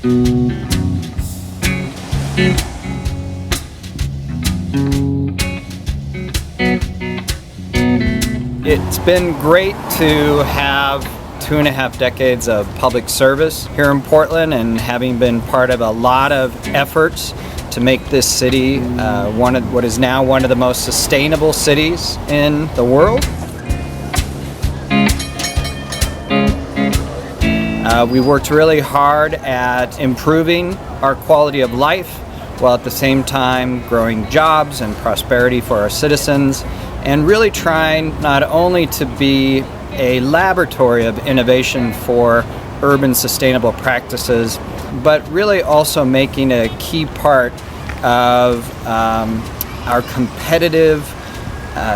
It's been great to have 2.5 decades of public service here in Portland, and having been part of a lot of efforts to make this city what is now one of the most sustainable cities in the world. We worked really hard at improving our quality of life, while at the same time growing jobs and prosperity for our citizens, and really trying not only to be a laboratory of innovation for urban sustainable practices, but really also making a key part of our competitive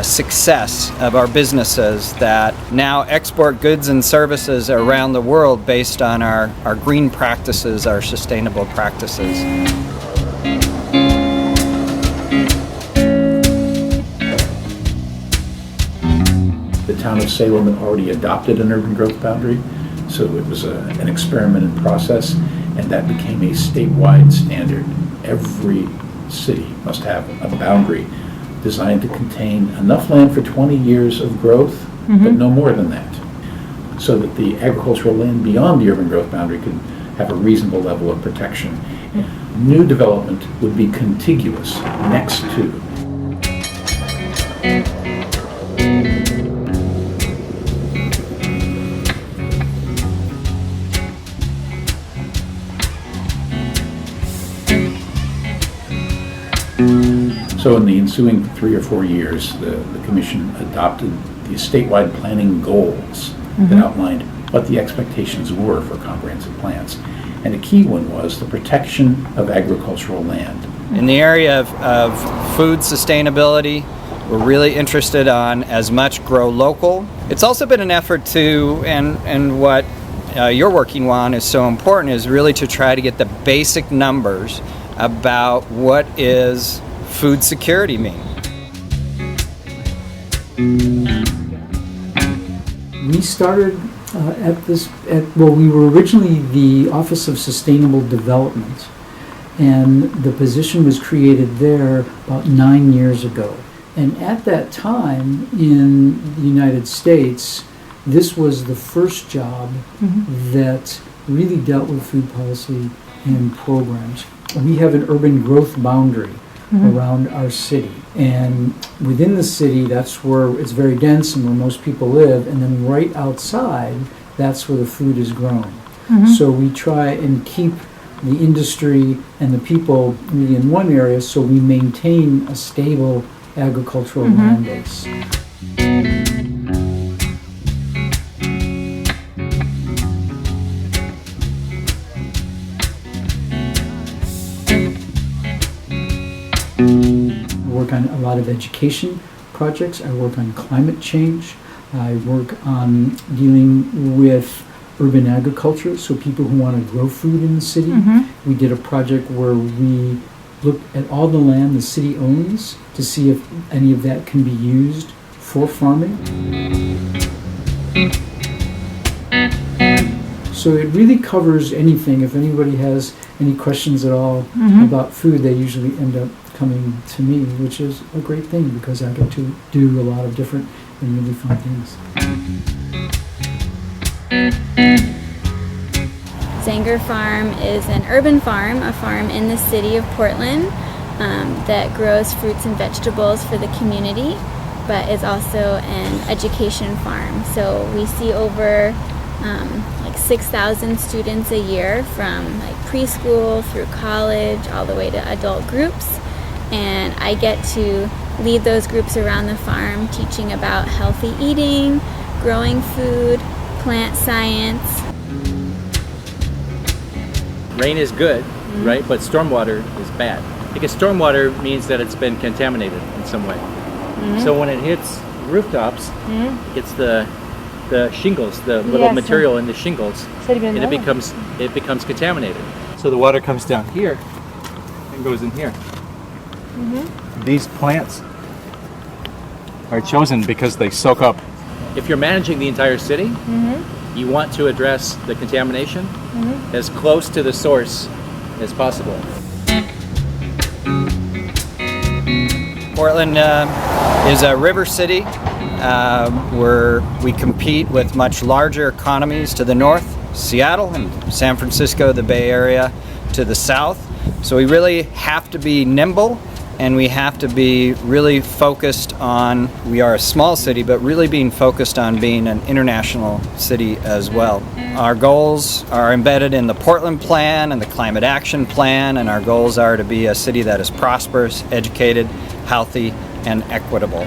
success of our businesses that now export goods and services around the world based on our green practices, our sustainable practices. The town of Salem had already adopted an urban growth boundary, so it was an experiment in process, and that became a statewide standard. Every city must have a boundary designed to contain enough land for 20 years of growth, but no more than that, so that the agricultural land beyond the urban growth boundary could have a reasonable level of protection. New development would be contiguous next to. So in the ensuing 3 or 4 years, the Commission adopted the statewide planning goals that outlined what the expectations were for comprehensive plans. And a key one was the protection of agricultural land. In the area of food sustainability, we're really interested on as much grow local. It's also been an effort to, and what you're working on is so important, is really to try to get the basic numbers about what is food security mean. We started we were originally the Office of Sustainable Development, and the position was created there about 9 years ago. And at that time in the United States, this was the first job that really dealt with food policy and programs. We have an urban growth boundary around our city, and within the city, that's where it's very dense and where most people live, and then right outside, that's where the food is grown. So we try and keep the industry and the people really in one area, so we maintain a stable agricultural land base. I work on a lot of education projects. I work on climate change. I work on dealing with urban agriculture, so people who want to grow food in the city. We did a project where we looked at all the land the city owns to see if any of that can be used for farming. So it really covers anything. If anybody has any questions at all about food, they usually end up coming to me, which is a great thing because I get to do a lot of different and really fun things. Zanger Farm is an urban farm, a farm in the city of Portland that grows fruits and vegetables for the community, but is also an education farm. So we see over 6,000 students a year from preschool through college all the way to adult groups. And I get to lead those groups around the farm, teaching about healthy eating, growing food, plant science. Rain is good, right? But stormwater is bad. Because stormwater means that it's been contaminated in some way. So when it hits rooftops, it's the shingles, the little material in the shingles, and it becomes contaminated. So the water comes down here and goes in here. These plants are chosen because they soak up. If you're managing the entire city, you want to address the contamination, as close to the source as possible. Portland is a river city where we compete with much larger economies to the north, Seattle and San Francisco, the Bay Area to the south. So we really have to be nimble, and we have to be really focused on, we are a small city, but really being focused on being an international city as well. Our goals are embedded in the Portland Plan and the Climate Action Plan, and our goals are to be a city that is prosperous, educated, healthy, and equitable.